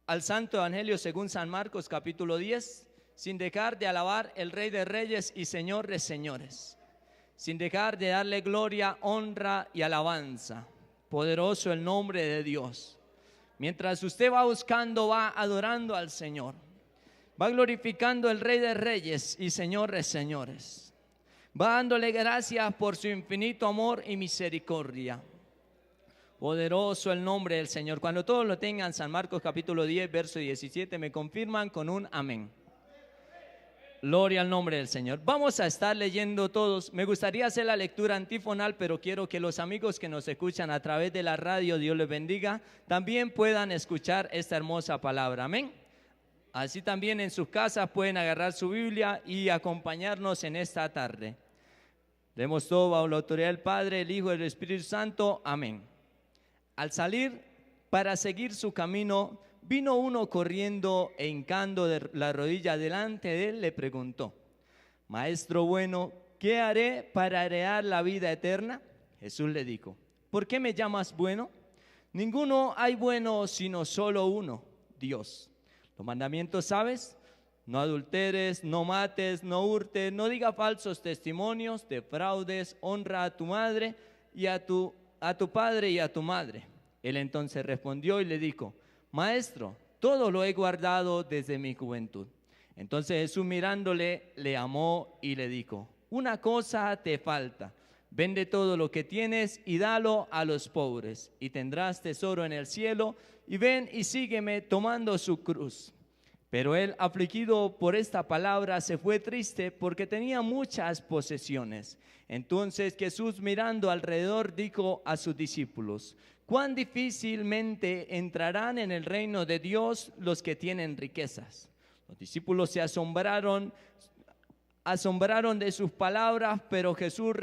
al Santo Evangelio según San Marcos capítulo 10, sin dejar de alabar el Rey de Reyes y Señor de Señores, sin dejar de darle gloria, honra y alabanza. Poderoso el nombre de Dios. Mientras usted va buscando, va adorando al Señor, va glorificando al Rey de Reyes y Señor de Señores, va dándole gracias por su infinito amor y misericordia. Poderoso el nombre del Señor. Cuando todos lo tengan, San Marcos capítulo 10, verso 17, me confirman con un amén. Gloria al nombre del Señor. Vamos a estar leyendo todos. Me gustaría hacer la lectura antifonal, pero quiero que los amigos que nos escuchan a través de la radio, Dios les bendiga, también puedan escuchar esta hermosa palabra. Amén. Así también en sus casas pueden agarrar su Biblia y acompañarnos en esta tarde. Demos todo bajo la autoridad del Padre, el Hijo y el Espíritu Santo. Amén. Al salir para seguir su camino, vino uno corriendo e hincando de la rodilla delante de él, le preguntó: Maestro bueno, ¿qué haré para heredar la vida eterna? Jesús le dijo: ¿por qué me llamas bueno? Ninguno hay bueno sino solo uno, Dios. Los mandamientos, ¿sabes? No adulteres, no mates, no hurtes, no digas falsos testimonios, defraudes, honra a tu madre y a tu padre y a tu madre. Él entonces respondió y le dijo: Maestro, todo lo he guardado desde mi juventud. Entonces Jesús mirándole, le amó y le dijo: una cosa te falta. Vende todo lo que tienes y dalo a los pobres, y tendrás tesoro en el cielo, y ven y sígueme tomando su cruz. Pero él, afligido por esta palabra, se fue triste porque tenía muchas posesiones. Entonces Jesús, mirando alrededor, dijo a sus discípulos: cuán difícilmente entrarán en el reino de Dios los que tienen riquezas. Los discípulos se asombraron de sus palabras, pero Jesús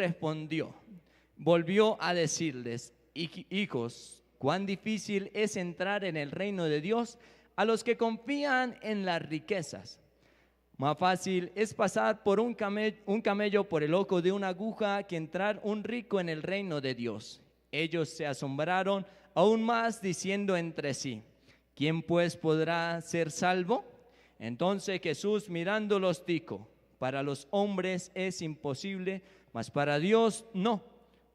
volvió a decirles: hijos, cuán difícil es entrar en el reino de Dios a los que confían en las riquezas. Más fácil es pasar por un camello por el ojo de una aguja que entrar un rico en el reino de Dios. Ellos se asombraron aún más, diciendo entre sí: ¿quién pues podrá ser salvo? Entonces Jesús, mirándolos, dijo: para los hombres es imposible, mas para Dios no,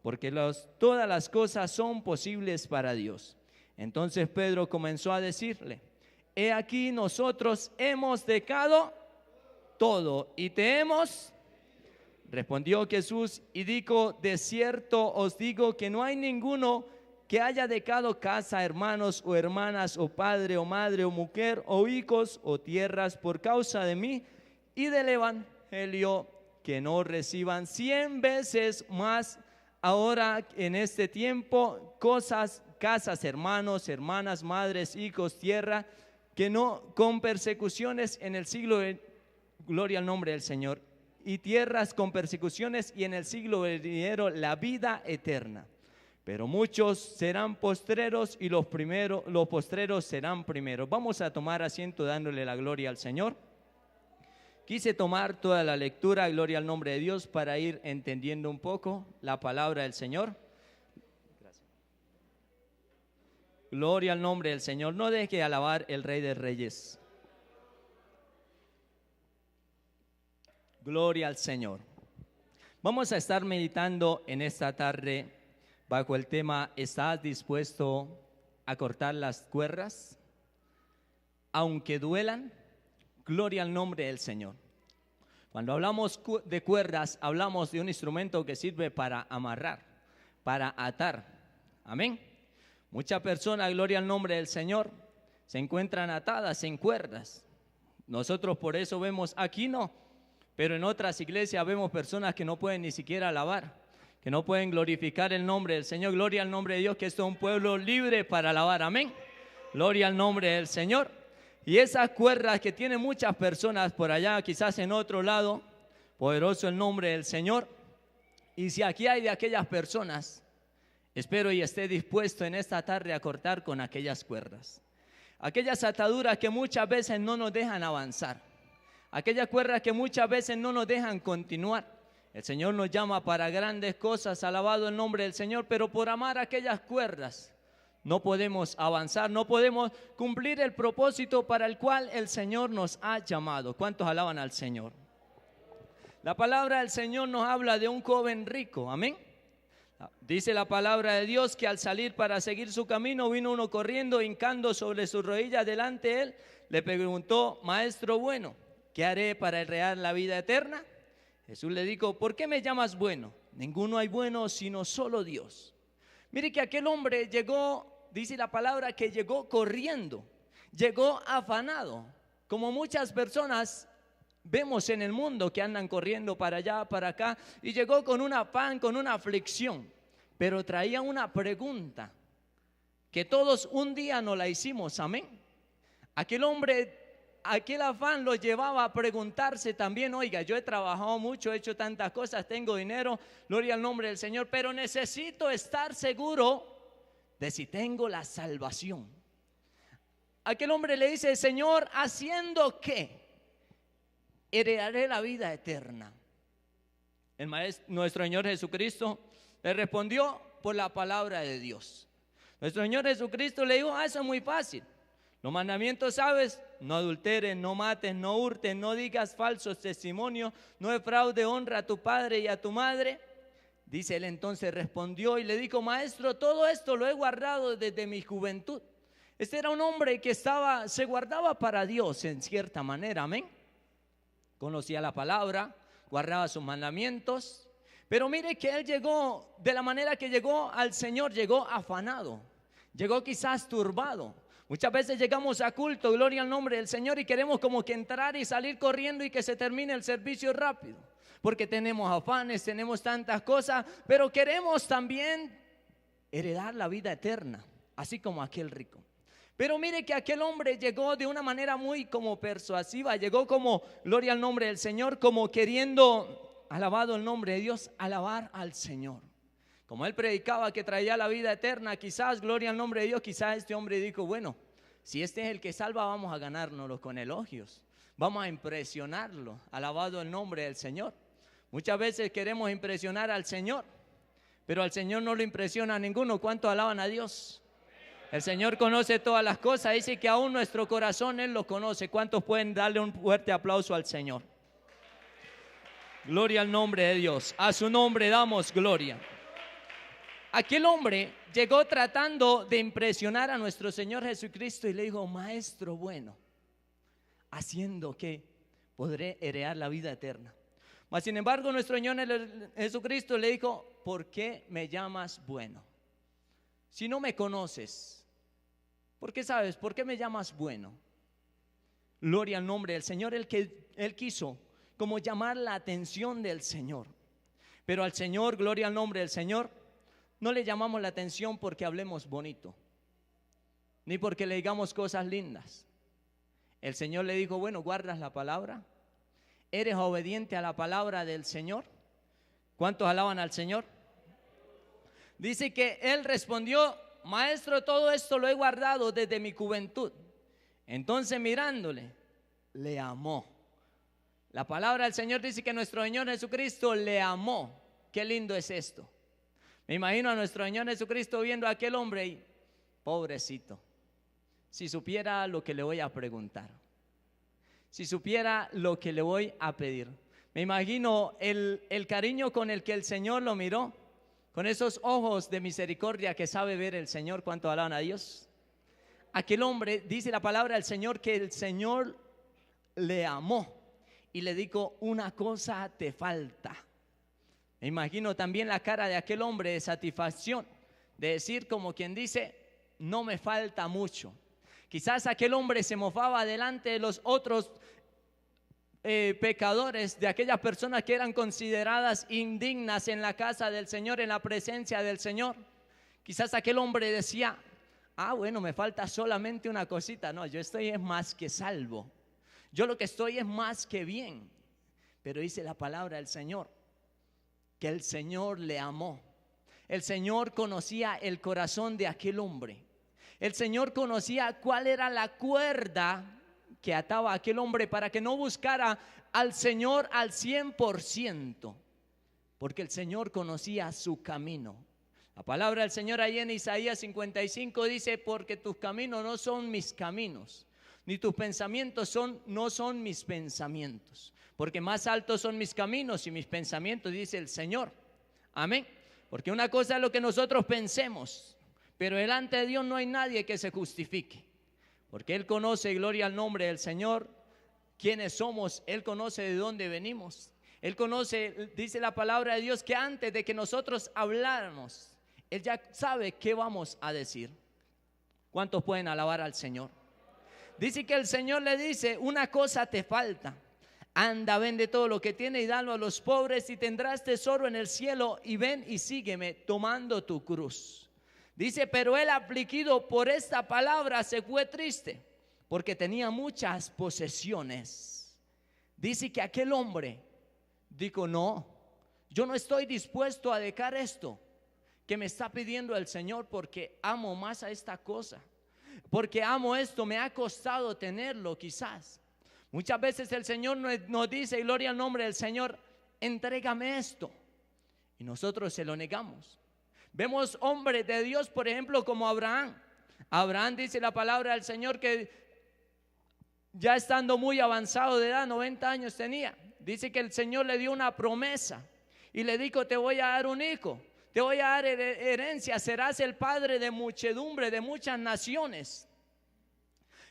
porque todas las cosas son posibles para Dios. Entonces Pedro comenzó a decirle: he aquí, nosotros hemos dejado todo y te hemos. Respondió Jesús y dijo: de cierto os digo que no hay ninguno que haya dejado casa, hermanos o hermanas, o padre o madre o mujer o hijos o tierras por causa de mí y del evangelio, que no reciban 100 veces más ahora en este tiempo casas, hermanos, hermanas, madres, hijos, tierra, que no con persecuciones en el siglo, gloria al nombre del Señor, y tierras con persecuciones, y en el siglo venidero la vida eterna. Pero muchos serán postreros y los postreros serán primeros. Vamos a tomar asiento dándole la gloria al Señor. Quise tomar toda la lectura, gloria al nombre de Dios, para ir entendiendo un poco la palabra del Señor. Gracias. Gloria al nombre del Señor. No deje de alabar el Rey de Reyes. Gloria al Señor. Vamos a estar meditando en esta tarde bajo el tema: ¿estás dispuesto a cortar las cuerdas, aunque duelan? Gloria al nombre del Señor. Cuando hablamos de cuerdas, hablamos de un instrumento que sirve para amarrar, para atar. Amén. Muchas personas, gloria al nombre del Señor, se encuentran atadas en cuerdas. Nosotros por eso vemos, aquí no, pero en otras iglesias vemos personas que no pueden ni siquiera alabar, que no pueden glorificar el nombre del Señor. Gloria al nombre de Dios, que esto es un pueblo libre para alabar. Amén. Gloria al nombre del Señor. Y esas cuerdas que tienen muchas personas por allá, quizás en otro lado, poderoso el nombre del Señor. Y si aquí hay de aquellas personas, espero y esté dispuesto en esta tarde a cortar con aquellas cuerdas, aquellas ataduras que muchas veces no nos dejan avanzar, aquellas cuerdas que muchas veces no nos dejan continuar. El Señor nos llama para grandes cosas, alabado el nombre del Señor, pero por amar aquellas cuerdas no podemos avanzar, no podemos cumplir el propósito para el cual el Señor nos ha llamado. ¿Cuántos alaban al Señor? La palabra del Señor nos habla de un joven rico, amén. Dice la palabra de Dios que al salir para seguir su camino, vino uno corriendo, hincando sobre sus rodillas delante de él, le preguntó: maestro bueno, ¿qué haré para heredar la vida eterna? Jesús le dijo: ¿por qué me llamas bueno? Ninguno hay bueno sino solo Dios. Mire que aquel hombre llegó, dice la palabra, que llegó corriendo, llegó afanado, como muchas personas vemos en el mundo que andan corriendo para allá, para acá, y llegó con un afán, con una aflicción, pero traía una pregunta que todos un día nos la hicimos, amén. Aquel hombre, aquel afán lo llevaba a preguntarse también: oiga, yo he trabajado mucho, he hecho tantas cosas, tengo dinero, gloria al nombre del Señor, pero necesito estar seguro de si tengo la salvación. Aquel hombre le dice: Señor, ¿haciendo qué heredaré la vida eterna? El maestro, nuestro Señor Jesucristo, le respondió: por la palabra de Dios. Nuestro Señor Jesucristo le dijo: eso es muy fácil. Los mandamientos, ¿sabes? No adulteres, no mates, no hurtes, no digas falsos testimonios, no defraude, honra a tu padre y a tu madre. Dice él, entonces respondió y le dijo: maestro, todo esto lo he guardado desde mi juventud. Este era un hombre que se guardaba para Dios en cierta manera, amén. Conocía la palabra, guardaba sus mandamientos, pero mire que él llegó, de la manera que llegó al Señor, llegó afanado, llegó quizás turbado. Muchas veces llegamos a culto, gloria al nombre del Señor, y queremos como que entrar y salir corriendo y que se termine el servicio rápido, porque tenemos afanes, tenemos tantas cosas, pero queremos también heredar la vida eterna, así como aquel rico. Pero mire que aquel hombre llegó de una manera muy como persuasiva, llegó como, gloria al nombre del Señor, como queriendo, alabado el nombre de Dios, alabar al Señor. Como él predicaba que traía la vida eterna, quizás, gloria al nombre de Dios, quizás este hombre dijo: bueno, si este es el que salva, vamos a ganárnoslo con elogios, vamos a impresionarlo, alabado el nombre del Señor. Muchas veces queremos impresionar al Señor, pero al Señor no lo impresiona a ninguno. ¿Cuánto alaban a Dios? El Señor conoce todas las cosas, dice que aún nuestro corazón Él lo conoce. ¿Cuántos pueden darle un fuerte aplauso al Señor? Gloria al nombre de Dios, a su nombre damos gloria. Aquel hombre llegó tratando de impresionar a nuestro Señor Jesucristo y le dijo: maestro bueno, ¿haciendo qué podré heredar la vida eterna? Mas sin embargo nuestro Señor Jesucristo le dijo: ¿por qué me llamas bueno? Si no me conoces, ¿por qué sabes? ¿Por qué me llamas bueno? Gloria al nombre del Señor. Él quiso como llamar la atención del Señor, pero al Señor, gloria al nombre del Señor, no le llamamos la atención porque hablemos bonito, ni porque le digamos cosas lindas. El Señor le dijo: bueno, ¿guardas la palabra? ¿Eres obediente a la palabra del Señor? ¿Cuántos alaban al Señor? Dice que él respondió: maestro, todo esto lo he guardado desde mi juventud. Entonces mirándole, le amó. La palabra del Señor dice que nuestro Señor Jesucristo le amó. Qué lindo es esto. Me imagino a nuestro Señor Jesucristo viendo a aquel hombre y: pobrecito, si supiera lo que le voy a preguntar, si supiera lo que le voy a pedir. Me imagino el cariño con el que el Señor lo miró, con esos ojos de misericordia que sabe ver el Señor. ¿Cuánto alaban a Dios? Aquel hombre, dice la palabra del Señor, que el Señor le amó y le dijo: una cosa te falta. Me imagino también la cara de aquel hombre de satisfacción, de decir como quien dice: no me falta mucho. Quizás aquel hombre se mofaba delante de los otros pecadores, de aquellas personas que eran consideradas indignas en la casa del Señor, en la presencia del Señor. Quizás aquel hombre decía: bueno, me falta solamente una cosita. No, yo estoy es más que salvo, yo lo que estoy es más que bien. Pero dice la palabra del Señor que el Señor le amó. El Señor conocía el corazón de aquel hombre. El Señor conocía cuál era la cuerda que ataba a aquel hombre para que no buscara al Señor al 100%, porque el Señor conocía su camino. La palabra del Señor ahí en Isaías 55 dice, porque tus caminos no son mis caminos, ni tus pensamientos no son mis pensamientos. Porque más altos son mis caminos y mis pensamientos, dice el Señor. Amén. Porque una cosa es lo que nosotros pensemos, pero delante de Dios no hay nadie que se justifique. Porque Él conoce, gloria al nombre del Señor, quiénes somos. Él conoce de dónde venimos. Él conoce, dice la palabra de Dios, que antes de que nosotros habláramos, Él ya sabe qué vamos a decir. ¿Cuántos pueden alabar al Señor? Dice que el Señor le dice, una cosa te falta. Anda, vende todo lo que tiene y dalo a los pobres y tendrás tesoro en el cielo, y ven y sígueme tomando tu cruz. Dice, pero él, afligido por esta palabra, se fue triste porque tenía muchas posesiones. Dice que aquel hombre dijo, no, yo no estoy dispuesto a dejar esto que me está pidiendo el Señor, porque amo más a esta cosa, porque amo esto, me ha costado tenerlo quizás. Muchas veces el Señor nos dice, gloria al nombre del Señor, entrégame esto, y nosotros se lo negamos. Vemos hombres de Dios, por ejemplo, como Abraham. Abraham, dice la palabra del Señor, que ya estando muy avanzado de edad, 90 años tenía, dice que el Señor le dio una promesa y le dijo, te voy a dar un hijo, te voy a dar herencia, serás el padre de muchedumbre, de muchas naciones.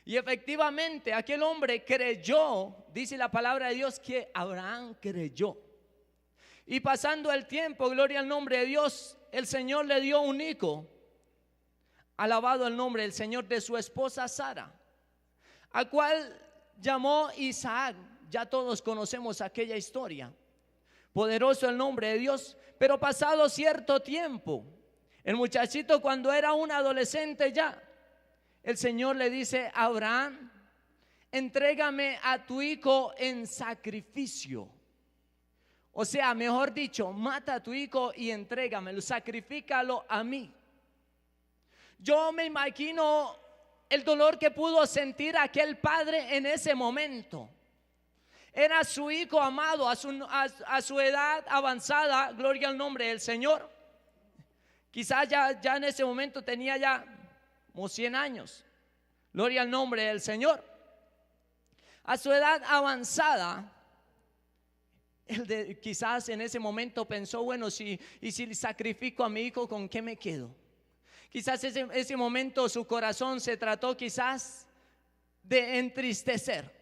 Y efectivamente aquel hombre creyó, dice la palabra de Dios, que Abraham creyó. Y pasando el tiempo, gloria al nombre de Dios, el Señor le dio un hijo, alabado el nombre del Señor, de su esposa Sara, al cual llamó Isaac. Ya todos conocemos aquella historia. Poderoso el nombre de Dios. Pero pasado cierto tiempo, el muchachito, cuando era un adolescente ya, el Señor le dice a Abraham, entrégame a tu hijo en sacrificio. O sea, mejor dicho, mata a tu hijo y entrégamelo, sacrifícalo a mí. Yo me imagino el dolor que pudo sentir aquel padre en ese momento. Era su hijo amado, a su edad avanzada, gloria al nombre del Señor. Quizás ya en ese momento tenía ya como 100 años, gloria al nombre del Señor. A su edad avanzada, quizás en ese momento pensó, bueno, si sacrifico a mi hijo, ¿con qué me quedo? Quizás ese momento su corazón se trató quizás de entristecer.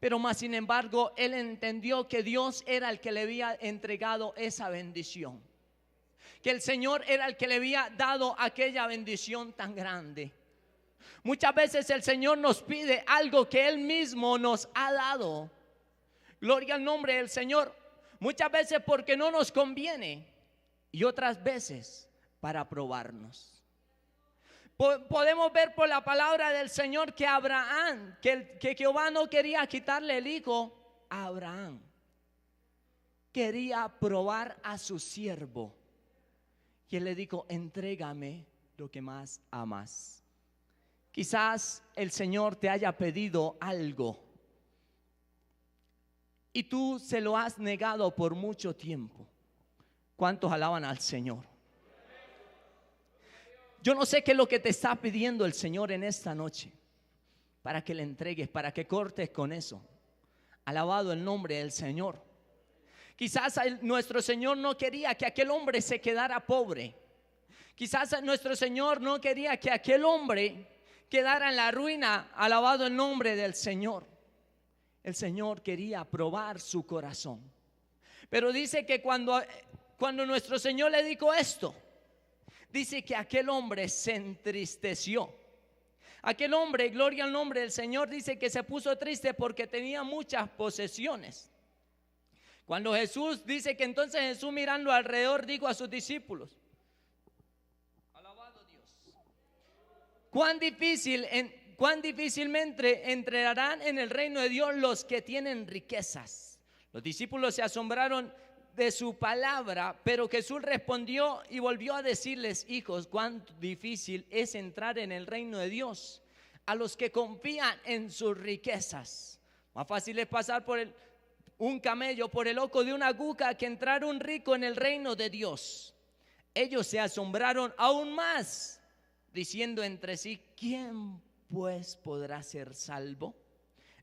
Pero más sin embargo, él entendió que Dios era el que le había entregado esa bendición, que el Señor era el que le había dado aquella bendición tan grande. Muchas veces el Señor nos pide algo que Él mismo nos ha dado. Gloria al nombre del Señor. Muchas veces porque no nos conviene y otras veces para probarnos. Podemos ver por la palabra del Señor que Abraham, que Jehová no quería quitarle el hijo a Abraham. Quería probar a su siervo. Y él le dijo, entrégame lo que más amas. Quizás el Señor te haya pedido algo y tú se lo has negado por mucho tiempo. ¿Cuántos alaban al Señor? Yo no sé qué es lo que te está pidiendo el Señor en esta noche, para que le entregues, para que cortes con eso. Alabado el nombre del Señor. Quizás nuestro Señor no quería que aquel hombre se quedara pobre. Quizás nuestro Señor no quería que aquel hombre quedara en la ruina. Alabado el nombre del Señor. El Señor quería probar su corazón. Pero dice que cuando nuestro Señor le dijo esto, dice que aquel hombre se entristeció. Aquel hombre, gloria al nombre del Señor, dice que se puso triste porque tenía muchas posesiones. Cuando Jesús, dice que entonces Jesús, mirando alrededor, dijo a sus discípulos, alabado Dios, cuán difícilmente entrarán en el reino de Dios los que tienen riquezas. Los discípulos se asombraron de su palabra, pero Jesús respondió y volvió a decirles, hijos, cuán difícil es entrar en el reino de Dios a los que confían en sus riquezas. Más fácil es pasar por un camello por el ojo de una aguja que entrar un rico en el reino de Dios. ellos se asombraron aún más, diciendo entre sí: ¿quién pues podrá ser salvo?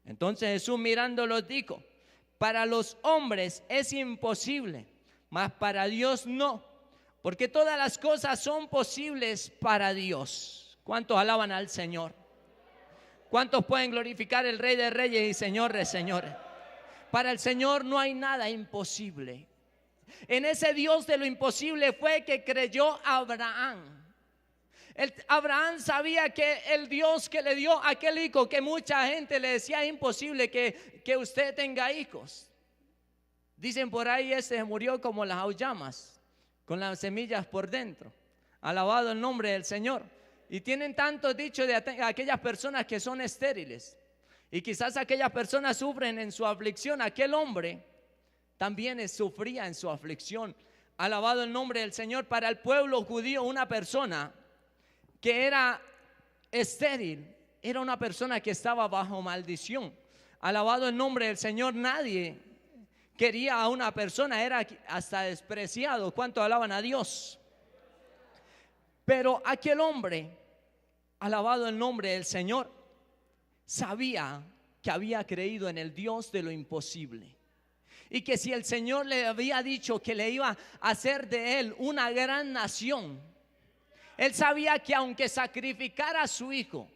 Entonces Jesús mirándolos dijo: para los hombres es imposible, mas para Dios no, porque todas las cosas son posibles para Dios. ¿Cuántos alaban al Señor? ¿Cuántos pueden glorificar el Rey de Reyes y Señor de Señores? Para el Señor no hay nada imposible. En ese Dios de lo imposible fue que creyó Abraham. Abraham sabía que el Dios que le dio aquel hijo, que mucha gente le decía: es imposible que usted tenga hijos. Dicen por ahí: ese murió como las auyamas, con las semillas por dentro. Alabado el nombre del Señor. Y tienen tantos dichos de aquellas personas que son estériles. Y quizás aquellas personas sufren en su aflicción. Aquel hombre también sufría en su aflicción. Alabado el nombre del Señor. Para el pueblo judío, una persona que era estéril era una persona que estaba bajo maldición. Alabado el nombre del Señor. Nadie quería a una persona, era hasta despreciado. ¿Cuánto alaban a Dios? Pero aquel hombre, alabado el nombre del Señor, sabía que había creído en el Dios de lo imposible, y que si el Señor le había dicho que le iba a hacer de él una gran nación, él sabía que aunque sacrificara a su hijo,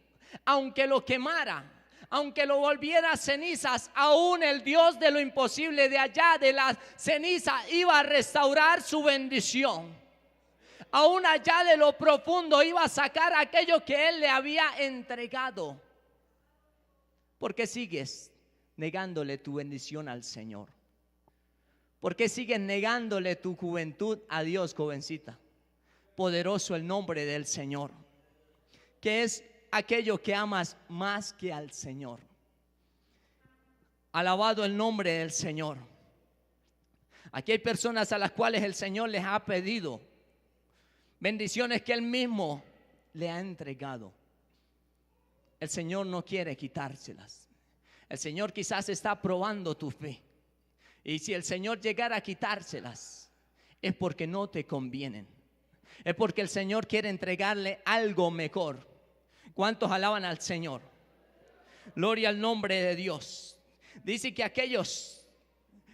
aunque lo quemara, aunque lo volviera cenizas, aún el Dios de lo imposible, de allá de las cenizas, iba a restaurar su bendición. Aún allá de lo profundo iba a sacar aquello que él le había entregado. ¿Por qué sigues negándole tu bendición al Señor? ¿Por qué sigues negándole tu juventud a Dios, jovencita? Poderoso el nombre del Señor. ¿Qué es aquello que amas más que al Señor? Alabado el nombre del Señor. Aquí hay personas a las cuales el Señor les ha pedido bendiciones que Él mismo le ha entregado. El Señor no quiere quitárselas. El Señor quizás está probando tu fe. Y si el Señor llegara a quitárselas, es porque no te convienen. Es porque el Señor quiere entregarle algo mejor. ¿Cuántos alaban al Señor? Gloria al nombre de Dios. Dice que aquellos,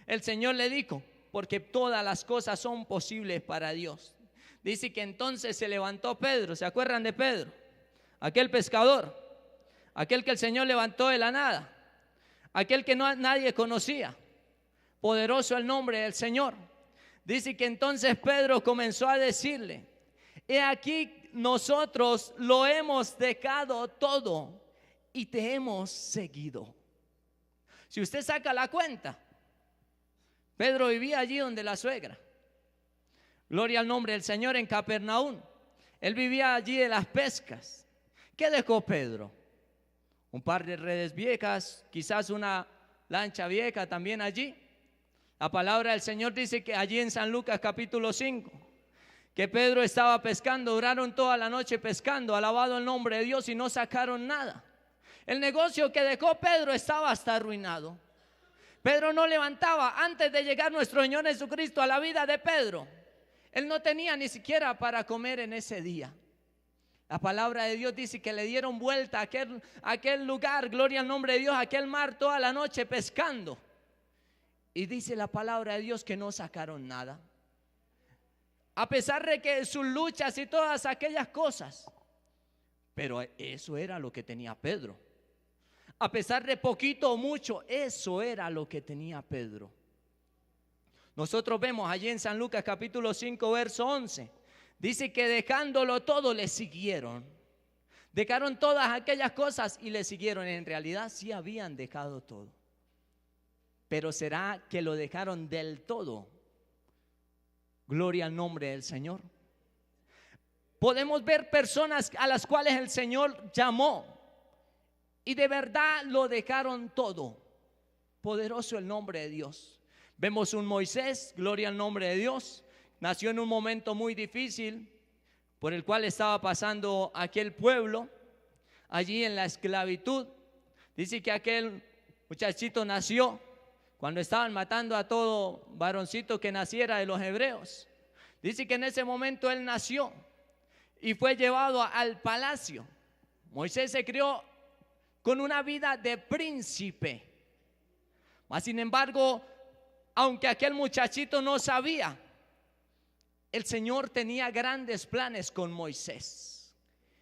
el Señor le dijo: porque todas las cosas son posibles para Dios. Dice que entonces se levantó Pedro. ¿Se acuerdan de Pedro? Aquel pescador, aquel que el Señor levantó de la nada, aquel que nadie conocía. Poderoso el nombre del Señor. Dice que entonces Pedro comenzó a decirle: he aquí, nosotros lo hemos dejado todo y te hemos seguido. Si usted saca la cuenta, Pedro vivía allí donde la suegra. Gloria al nombre del Señor, en Capernaum. Él vivía allí de las pescas. ¿Qué dejó Pedro? Un par de redes viejas, quizás una lancha vieja también allí. La palabra del Señor dice que allí en San Lucas capítulo 5, que Pedro estaba pescando, duraron toda la noche pescando, alabado el nombre de Dios, y no sacaron nada. El negocio que dejó Pedro estaba hasta arruinado. Pedro no levantaba, antes de llegar nuestro Señor Jesucristo a la vida de Pedro, él no tenía ni siquiera para comer en ese día. La palabra de Dios dice que le dieron vuelta a aquel lugar, gloria al nombre de Dios, aquel mar toda la noche pescando. Y dice la palabra de Dios que no sacaron nada. A pesar de que sus luchas y todas aquellas cosas, pero eso era lo que tenía Pedro. A pesar de poquito o mucho, eso era lo que tenía Pedro. Nosotros vemos allí en San Lucas capítulo 5 verso 11, dice que dejándolo todo le siguieron. Dejaron todas aquellas cosas y le siguieron. En realidad sí habían dejado todo, pero ¿será que lo dejaron del todo? Gloria al nombre del Señor. Podemos ver personas a las cuales el Señor llamó y de verdad lo dejaron todo. Poderoso el nombre de Dios. Vemos un Moisés, gloria al nombre de Dios, nació en un momento muy difícil por el cual estaba pasando aquel pueblo allí en la esclavitud. Dice que aquel muchachito nació cuando estaban matando a todo varoncito que naciera de los hebreos. Dice que en ese momento él nació y fue llevado al palacio. Moisés se crió con una vida de príncipe. Mas sin embargo, aunque aquel muchachito no sabía, el Señor tenía grandes planes con Moisés.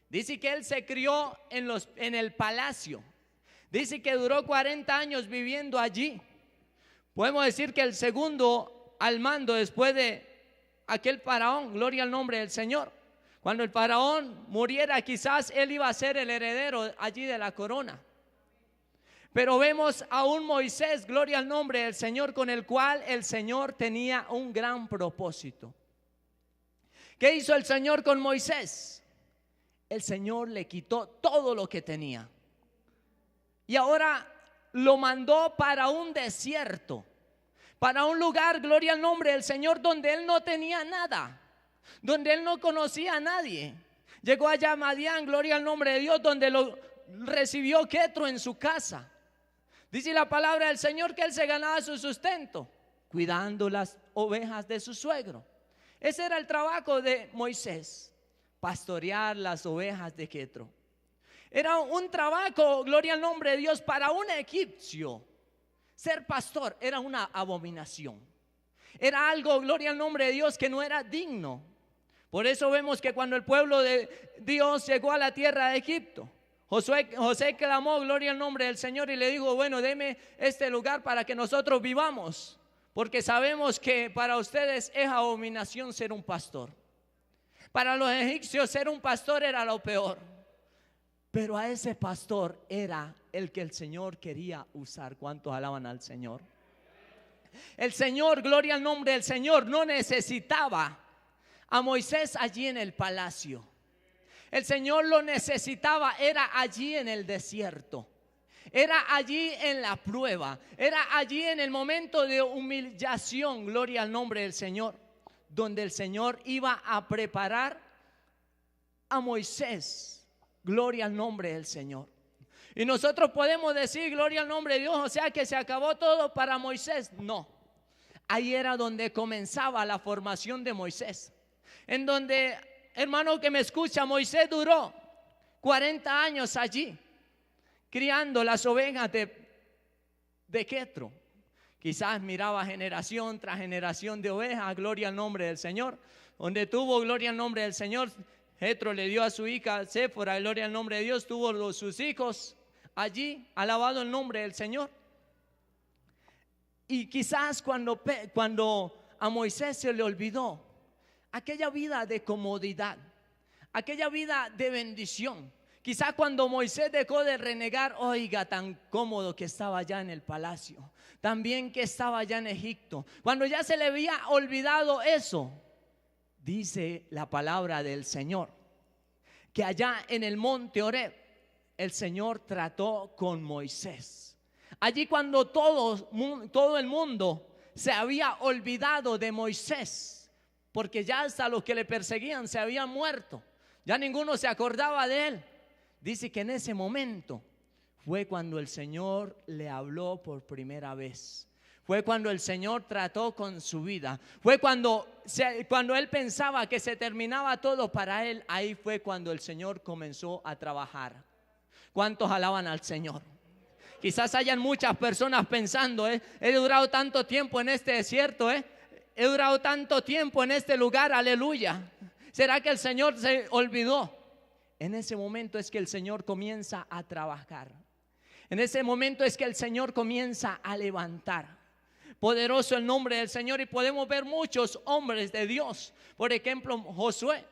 Dice que él se crió en el palacio. Dice que duró 40 años viviendo allí. Podemos decir que el segundo al mando después de aquel faraón, gloria al nombre del Señor. Cuando el faraón muriera, quizás él iba a ser el heredero allí de la corona. Pero vemos a un Moisés, gloria al nombre del Señor, con el cual el Señor tenía un gran propósito. ¿Qué hizo el Señor con Moisés? El Señor le quitó todo lo que tenía. Y ahora lo mandó para un desierto, para un lugar, gloria al nombre del Señor, donde él no tenía nada, donde él no conocía a nadie. Llegó allá a Madián, gloria al nombre de Dios, donde lo recibió Jetro en su casa. Dice la palabra del Señor que él se ganaba su sustento cuidando las ovejas de su suegro. Ese era el trabajo de Moisés, pastorear las ovejas de Jetro. Era un trabajo, gloria al nombre de Dios, para un egipcio. Ser pastor era una abominación. Era algo, gloria al nombre de Dios, que no era digno. Por eso vemos que cuando el pueblo de Dios llegó a la tierra de Egipto, José clamó, gloria al nombre del Señor, y le dijo: bueno, deme este lugar para que nosotros vivamos, porque sabemos que para ustedes es abominación ser un pastor. Para los egipcios ser un pastor era lo peor. Pero a ese pastor era el que el Señor quería usar. ¿Cuántos alaban al Señor? El Señor, gloria al nombre del Señor, no necesitaba a Moisés allí en el palacio. El Señor lo necesitaba, era allí en el desierto. Era allí en la prueba. Era allí en el momento de humillación, gloria al nombre del Señor, donde el Señor iba a preparar a Moisés. Gloria al nombre del Señor. Y nosotros podemos decir, gloria al nombre de Dios, o sea que se acabó todo para Moisés. No, ahí era donde comenzaba la formación de Moisés. En donde, hermano que me escucha, Moisés duró 40 años allí, criando las ovejas de Jetro. Quizás miraba generación tras generación de ovejas, gloria al nombre del Señor. Donde tuvo gloria al nombre del Señor, Jetro le dio a su hija Séfora, gloria al nombre de Dios, tuvo sus hijos allí, alabado el nombre del Señor. Y quizás cuando a Moisés se le olvidó aquella vida de comodidad, aquella vida de bendición, quizás cuando Moisés dejó de renegar, oiga, tan cómodo que estaba allá en el palacio, también que estaba allá en Egipto, cuando ya se le había olvidado eso. Dice la palabra del Señor que allá en el monte Horeb el Señor trató con Moisés. Allí cuando todo el mundo se había olvidado de Moisés, porque ya hasta los que le perseguían se habían muerto, ya ninguno se acordaba de él. Dice que en ese momento fue cuando el Señor le habló por primera vez. Fue cuando el Señor trató con su vida. Fue cuando él pensaba que se terminaba todo para él. Ahí fue cuando el Señor comenzó a trabajar. ¿Cuántos alaban al Señor? Quizás hayan muchas personas pensando, he durado tanto tiempo en este desierto, he durado tanto tiempo en este lugar, aleluya. ¿Será que el Señor se olvidó? En ese momento es que el Señor comienza a trabajar. En ese momento es que el Señor comienza a levantar. Poderoso el nombre del Señor. Y podemos ver muchos hombres de Dios. Por ejemplo, José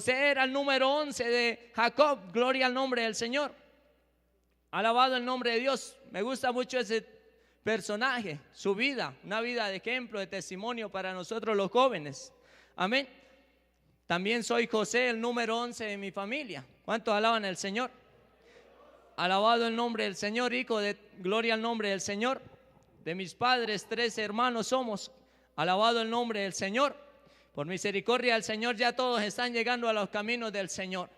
era el número 11 de Jacob. Gloria al nombre del Señor. Alabado el nombre de Dios. Me gusta mucho ese personaje, su vida, una vida de ejemplo, de testimonio para nosotros los jóvenes. Amén. También soy José, el número 11 de mi familia. ¿Cuántos alaban al Señor? Alabado el nombre del Señor, hijo de gloria al nombre del Señor. De mis padres, 13 hermanos somos. Alabado el nombre del Señor. Por misericordia del Señor ya todos están llegando a los caminos del Señor.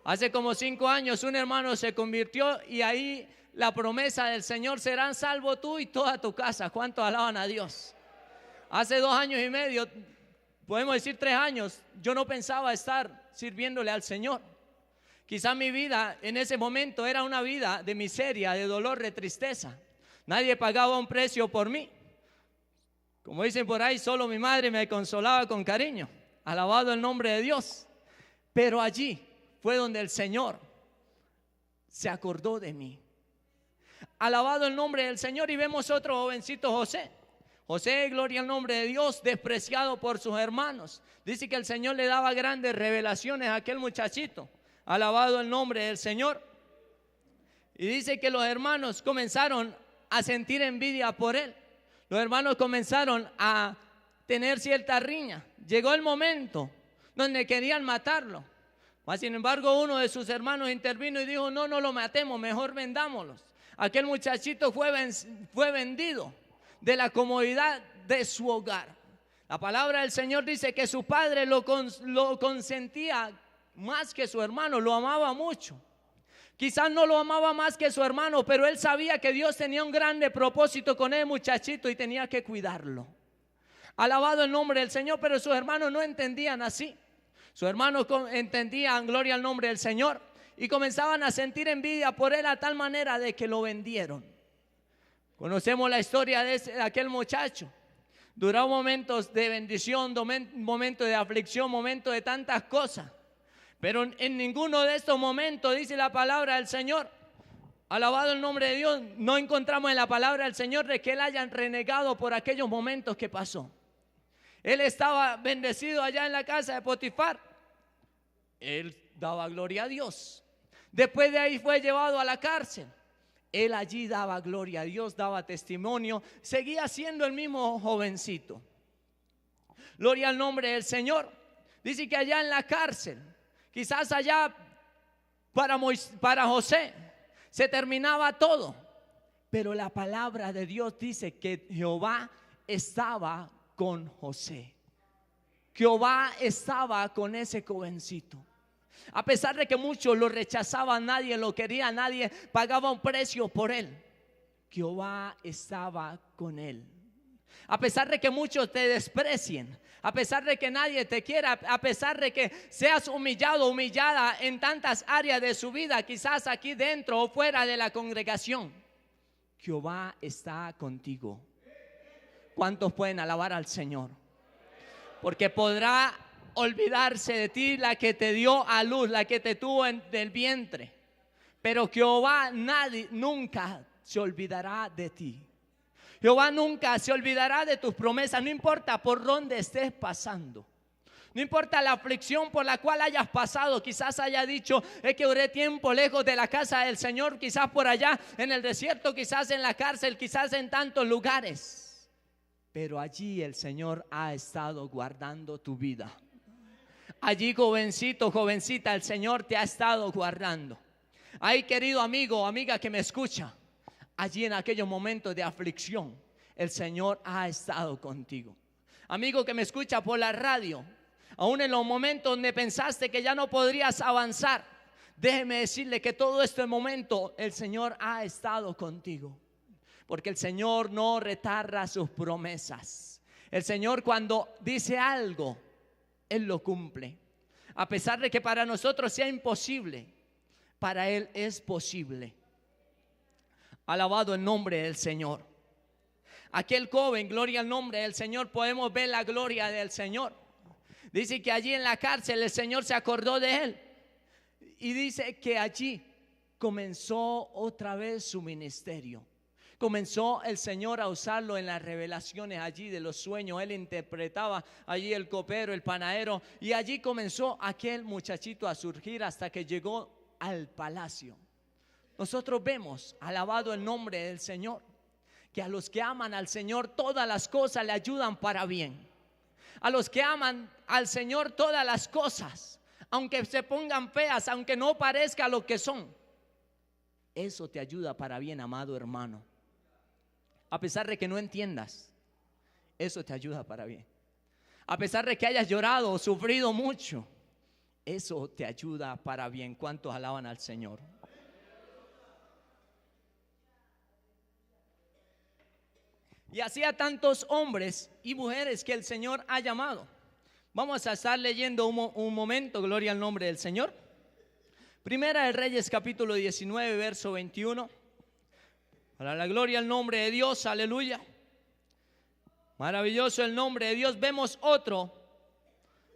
Hace como 5 años un hermano se convirtió y ahí la promesa del Señor: serán salvo tú y toda tu casa. ¿Cuántos alaban a Dios? Hace 2 años y medio podemos decir 3 años, yo no pensaba estar sirviéndole al Señor. Quizá mi vida en ese momento era una vida de miseria, de dolor, de tristeza. Nadie pagaba un precio por mí. Como dicen por ahí, solo mi madre me consolaba con cariño. Alabado el nombre de Dios. Pero allí fue donde el Señor se acordó de mí. Alabado el nombre del Señor. Y vemos otro jovencito, José. José, gloria al nombre de Dios, despreciado por sus hermanos. Dice que el Señor le daba grandes revelaciones a aquel muchachito. Alabado el nombre del Señor. Y dice que los hermanos comenzaron a sentir envidia por él. Los hermanos comenzaron a tener cierta riña. Llegó el momento donde querían matarlo. Mas sin embargo, uno de sus hermanos intervino y dijo: no lo matemos, mejor vendámoslos. Aquel muchachito fue vendido de la comodidad de su hogar. La palabra del Señor dice que su padre lo consentía más que su hermano, lo amaba mucho. Quizás no lo amaba más que su hermano, pero él sabía que Dios tenía un grande propósito con el muchachito y tenía que cuidarlo. Alabado el nombre del Señor, pero sus hermanos no entendían así. Sus hermanos entendían, gloria al nombre del Señor, y comenzaban a sentir envidia por él a tal manera de que lo vendieron. Conocemos la historia de aquel muchacho. Duró momentos de bendición, momentos de aflicción, momentos de tantas cosas. Pero en ninguno de estos momentos, dice la palabra del Señor, alabado el nombre de Dios, no encontramos en la palabra del Señor de que él haya renegado por aquellos momentos que pasó. Él estaba bendecido allá en la casa de Potifar. Él daba gloria a Dios. Después de ahí fue llevado a la cárcel. Él allí daba gloria a Dios, daba testimonio, seguía siendo el mismo jovencito. Gloria al nombre del Señor. Dice que allá en la cárcel, quizás allá para José se terminaba todo, pero la palabra de Dios dice que Jehová estaba con José. Jehová estaba con ese jovencito. A pesar de que muchos lo rechazaban, nadie lo quería, nadie pagaba un precio por él, Jehová estaba con él. A pesar de que muchos te desprecien, a pesar de que nadie te quiera, a pesar de que seas humillado, humillada en tantas áreas de su vida, quizás aquí dentro o fuera de la congregación, Jehová está contigo. ¿Cuántos pueden alabar al Señor? Porque podrá olvidarse de ti la que te dio a luz, la que te tuvo del vientre, pero Jehová nunca se olvidará de ti. Jehová nunca se olvidará de tus promesas, no importa por dónde estés pasando. No importa la aflicción por la cual hayas pasado. Quizás haya dicho: es que duré tiempo lejos de la casa del Señor, quizás por allá en el desierto, quizás en la cárcel, quizás en tantos lugares. Pero allí el Señor ha estado guardando tu vida. Allí, jovencito, jovencita, el Señor te ha estado guardando. Ahí, querido amigo o amiga que me escucha, allí en aquellos momentos de aflicción, el Señor ha estado contigo. Amigo que me escucha por la radio, aún en los momentos donde pensaste que ya no podrías avanzar, déjeme decirle que todo este momento el Señor ha estado contigo. Porque el Señor no retarda sus promesas. El Señor, cuando dice algo, Él lo cumple. A pesar de que para nosotros sea imposible, para Él es posible. Alabado el nombre del Señor. Aquel joven, gloria al nombre del Señor, podemos ver la gloria del Señor. Dice que allí en la cárcel el Señor se acordó de él. Y dice que allí comenzó otra vez su ministerio. Comenzó el Señor a usarlo en las revelaciones allí de los sueños. Él interpretaba allí el copero, el panadero, y allí comenzó aquel muchachito a surgir hasta que llegó al palacio. Nosotros vemos, alabado el nombre del Señor, que a los que aman al Señor todas las cosas le ayudan para bien. A los que aman al Señor todas las cosas, aunque se pongan feas, aunque no parezca lo que son, eso te ayuda para bien, amado hermano. A pesar de que no entiendas, eso te ayuda para bien. A pesar de que hayas llorado o sufrido mucho, eso te ayuda para bien. ¿Cuántos alaban al Señor? Y así a tantos hombres y mujeres que el Señor ha llamado. Vamos a estar leyendo un momento, gloria al nombre del Señor. Primera de Reyes, capítulo 19, verso 21. Para la gloria al nombre de Dios, aleluya. Maravilloso el nombre de Dios. Vemos otro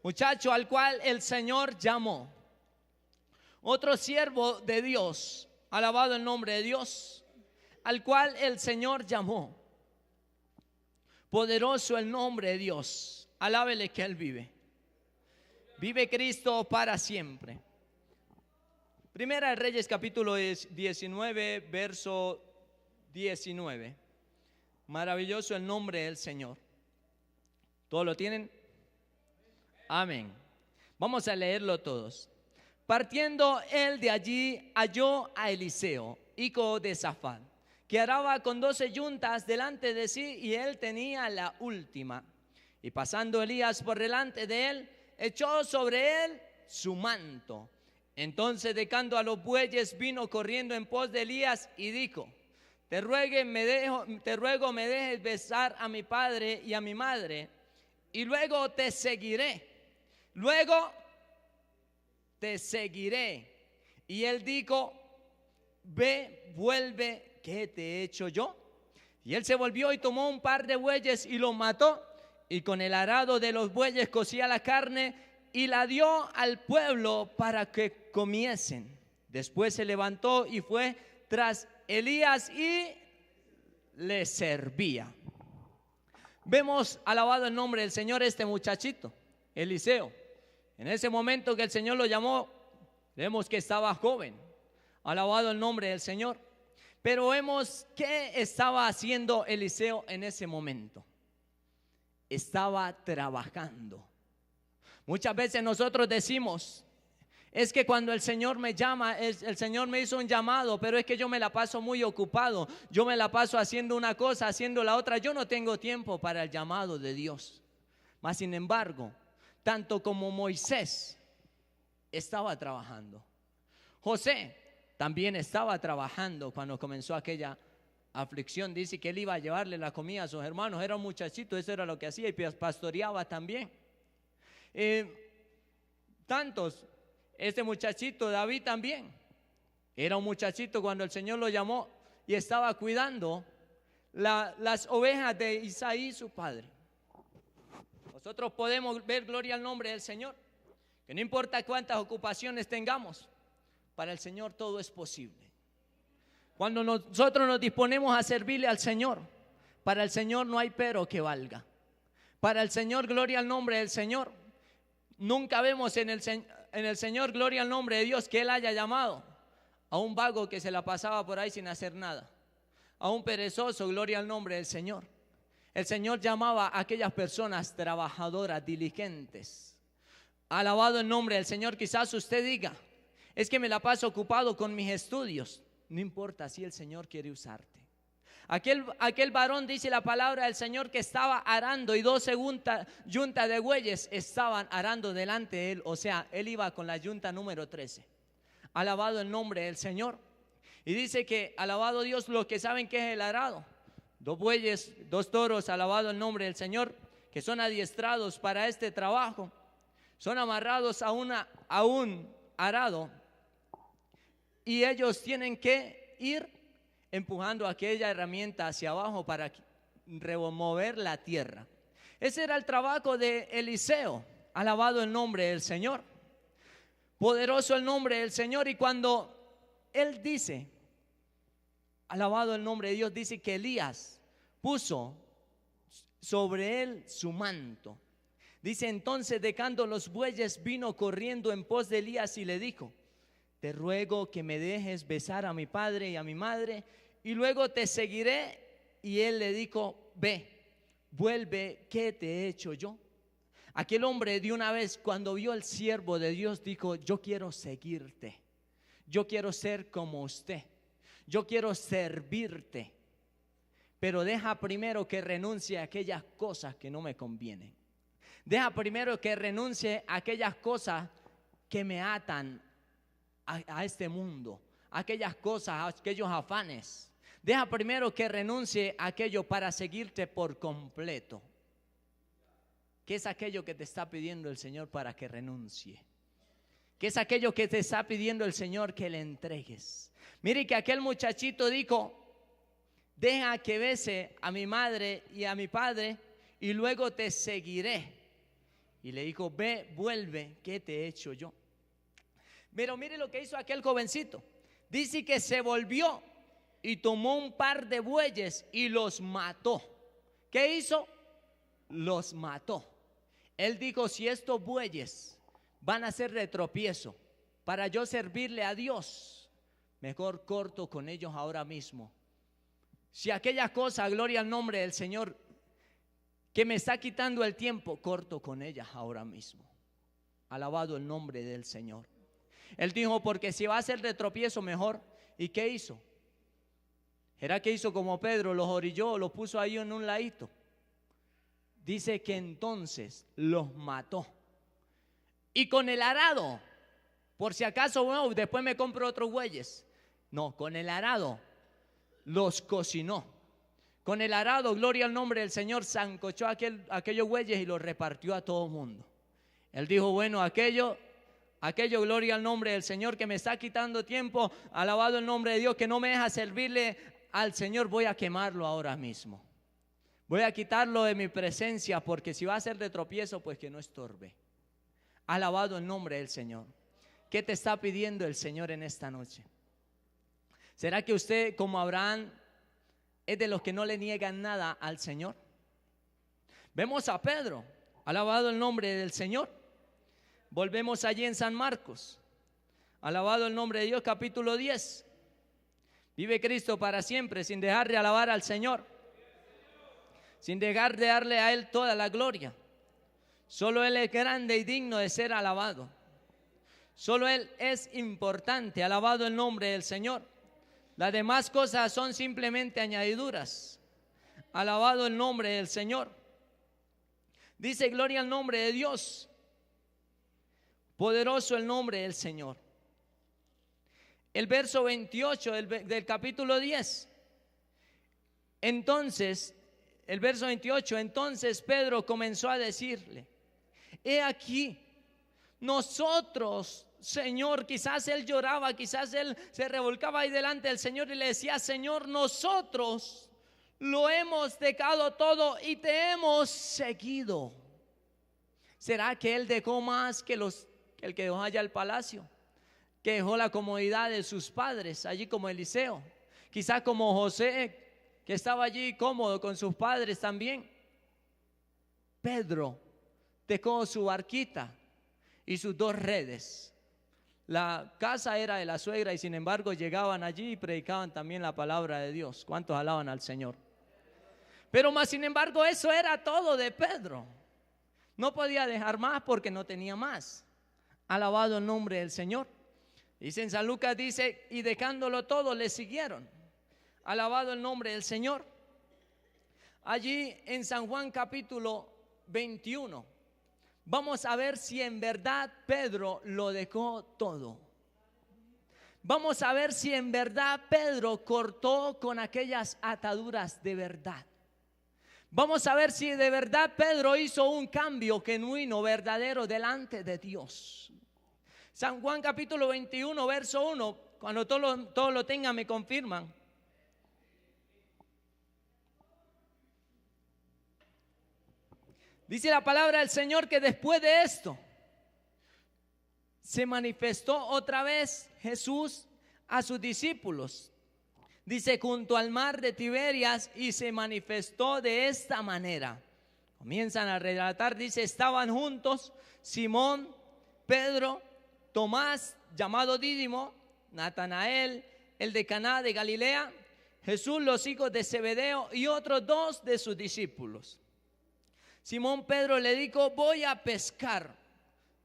muchacho al cual el Señor llamó. Otro siervo de Dios, alabado el nombre de Dios, al cual el Señor llamó. Poderoso el nombre de Dios. Alábele que Él vive. Vive Cristo para siempre. Primera de Reyes capítulo 19, verso 19. Maravilloso el nombre del Señor. ¿Todos lo tienen? Amén. Vamos a leerlo todos. Partiendo él de allí, halló a Eliseo, hijo de Safán, que araba con 12 yuntas delante de sí, y él tenía la última. Y pasando Elías por delante de él, echó sobre él su manto. Entonces, dejando a los bueyes, vino corriendo en pos de Elías y dijo: te ruego me dejes besar a mi padre y a mi madre, y luego te seguiré. Luego te seguiré. Y él dijo: ve, vuelve, ¿qué te he hecho yo? Y él se volvió y tomó un par de bueyes y los mató, y con el arado de los bueyes cocía la carne y la dio al pueblo para que comiesen. Después se levantó y fue tras Elías y le servía. Vemos, alabado el nombre del Señor, este muchachito, Eliseo. En ese momento que el Señor lo llamó, vemos que estaba joven. Alabado el nombre del Señor. Pero vemos qué estaba haciendo Eliseo en ese momento. Estaba trabajando. Muchas veces nosotros decimos: es que cuando el Señor me llama, el Señor me hizo un llamado, pero es que yo me la paso muy ocupado. Yo me la paso haciendo una cosa, haciendo la otra. Yo no tengo tiempo para el llamado de Dios. Mas sin embargo, tanto como Moisés estaba trabajando, José también estaba trabajando cuando comenzó aquella aflicción. Dice que él iba a llevarle la comida a sus hermanos. Era un muchachito, eso era lo que hacía, y pastoreaba también. Tantos. Este muchachito David también era un muchachito cuando el Señor lo llamó y estaba cuidando las ovejas de Isaí, su padre. Nosotros podemos ver, gloria al nombre del Señor, que no importa cuántas ocupaciones tengamos, para el Señor todo es posible. Cuando nosotros nos disponemos a servirle al Señor, para el Señor no hay pero que valga. Para el Señor, gloria al nombre del Señor. Nunca vemos en el Señor, gloria al nombre de Dios, que Él haya llamado a un vago que se la pasaba por ahí sin hacer nada, a un perezoso, gloria al nombre del Señor. El Señor llamaba a aquellas personas trabajadoras, diligentes. Alabado el nombre del Señor. Quizás usted diga: es que me la paso ocupado con mis estudios. No importa, si el Señor quiere usarte. Aquel varón, dice la palabra del Señor, que estaba arando, y 12 yuntas de bueyes estaban arando delante de él. O sea, él iba con la yunta número 13. Alabado el nombre del Señor. Y dice que, alabado Dios, los que saben qué es el arado: 2 bueyes, 2 toros, alabado el nombre del Señor, que son adiestrados para este trabajo. Son amarrados a un arado, y ellos tienen que ir empujando aquella herramienta hacia abajo para remover la tierra. Ese era el trabajo de Eliseo. Alabado el nombre del Señor. Poderoso el nombre del Señor. Y cuando él dice, alabado el nombre de Dios, dice que Elías puso sobre él su manto. Dice: entonces, dejando los bueyes, vino corriendo en pos de Elías y le dijo: te ruego que me dejes besar a mi padre y a mi madre, y luego te seguiré. Y él le dijo: ve, vuelve, ¿qué te he hecho yo? Aquel hombre, de una vez, cuando vio al siervo de Dios, dijo: yo quiero seguirte, yo quiero ser como usted, yo quiero servirte, pero deja primero que renuncie a aquellas cosas que no me convienen. Deja primero que renuncie a aquellas cosas que me atan a este mundo, aquellas cosas, aquellos afanes. Deja primero que renuncie a aquello para seguirte por completo. ¿Qué es aquello que te está pidiendo el Señor para que renuncie? ¿Qué es aquello que te está pidiendo el Señor que le entregues? Mire que aquel muchachito dijo: deja que bese a mi madre y a mi padre y luego te seguiré. Y le dijo: ve, vuelve, ¿qué te he hecho yo? Pero mire lo que hizo aquel jovencito. Dice que se volvió y tomó un par de bueyes y los mató. ¿Qué hizo? Los mató. Él dijo: si estos bueyes van a ser de tropiezo para yo servirle a Dios, mejor corto con ellos ahora mismo. Si aquella cosa, gloria al nombre del Señor, que me está quitando el tiempo, corto con ellas ahora mismo. Alabado el nombre del Señor. Él dijo: porque si va a ser de tropiezo, mejor. ¿Y qué hizo? ¿Será que hizo como Pedro? Los orilló, los puso ahí en un ladito. Dice que entonces los mató. Y con el arado, por si acaso, bueno, después me compro otros bueyes. No, con el arado los cocinó. Con el arado, gloria al nombre del Señor, sancochó aquellos bueyes y los repartió a todo el mundo. Él dijo: bueno, aquello, gloria al nombre del Señor, que me está quitando tiempo, alabado el nombre de Dios, que no me deja servirle al Señor, voy a quemarlo ahora mismo. Voy a quitarlo de mi presencia, porque si va a ser de tropiezo, pues que no estorbe. Alabado el nombre del Señor. ¿Qué te está pidiendo el Señor en esta noche? ¿Será que usted, como Abraham, es de los que no le niegan nada al Señor? Vemos a Pedro, alabado el nombre del Señor. Volvemos allí en San Marcos, alabado el nombre de Dios, capítulo 10. Vive Cristo para siempre, sin dejar de alabar al Señor, sin dejar de darle a Él toda la gloria. Solo Él es grande y digno de ser alabado. Solo Él es importante, alabado el nombre del Señor. Las demás cosas son simplemente añadiduras. Alabado el nombre del Señor. Dice: gloria al nombre de Dios. Poderoso el nombre del Señor. El verso 28 del capítulo 10. Entonces, el verso 28, entonces Pedro comenzó a decirle: he aquí, nosotros, Señor, quizás él lloraba, quizás él se revolcaba ahí delante del Señor y le decía: Señor, nosotros lo hemos dejado todo y te hemos seguido. ¿Será que él dejó más que el que dejó allá el palacio? Que dejó la comodidad de sus padres, allí como Eliseo. Quizás como José, que estaba allí cómodo con sus padres también. Pedro dejó su barquita y sus 2 redes. La casa era de la suegra y sin embargo llegaban allí y predicaban también la palabra de Dios. ¿Cuántos alaban al Señor? Pero más sin embargo eso era todo de Pedro. No podía dejar más porque no tenía más. Alabado el nombre del Señor. Dice en San Lucas, dice: y dejándolo todo le siguieron. Alabado el nombre del Señor. Allí en San Juan capítulo 21 vamos a ver si en verdad Pedro lo dejó todo. Vamos a ver si en verdad Pedro cortó con aquellas ataduras de verdad. Vamos a ver si de verdad Pedro hizo un cambio genuino, verdadero delante de Dios. San Juan capítulo 21, verso 1. Cuando todos lo tengan me confirman. Dice la palabra del Señor que después de esto se manifestó otra vez Jesús a sus discípulos. Dice: junto al mar de Tiberias, y se manifestó de esta manera. Comienzan a relatar, dice: estaban juntos Simón, Pedro, Tomás, llamado Dídimo, Natanael, el de Caná de Galilea, Jesús, los hijos de Zebedeo, y otros 2 de sus discípulos. Simón Pedro le dijo: voy a pescar.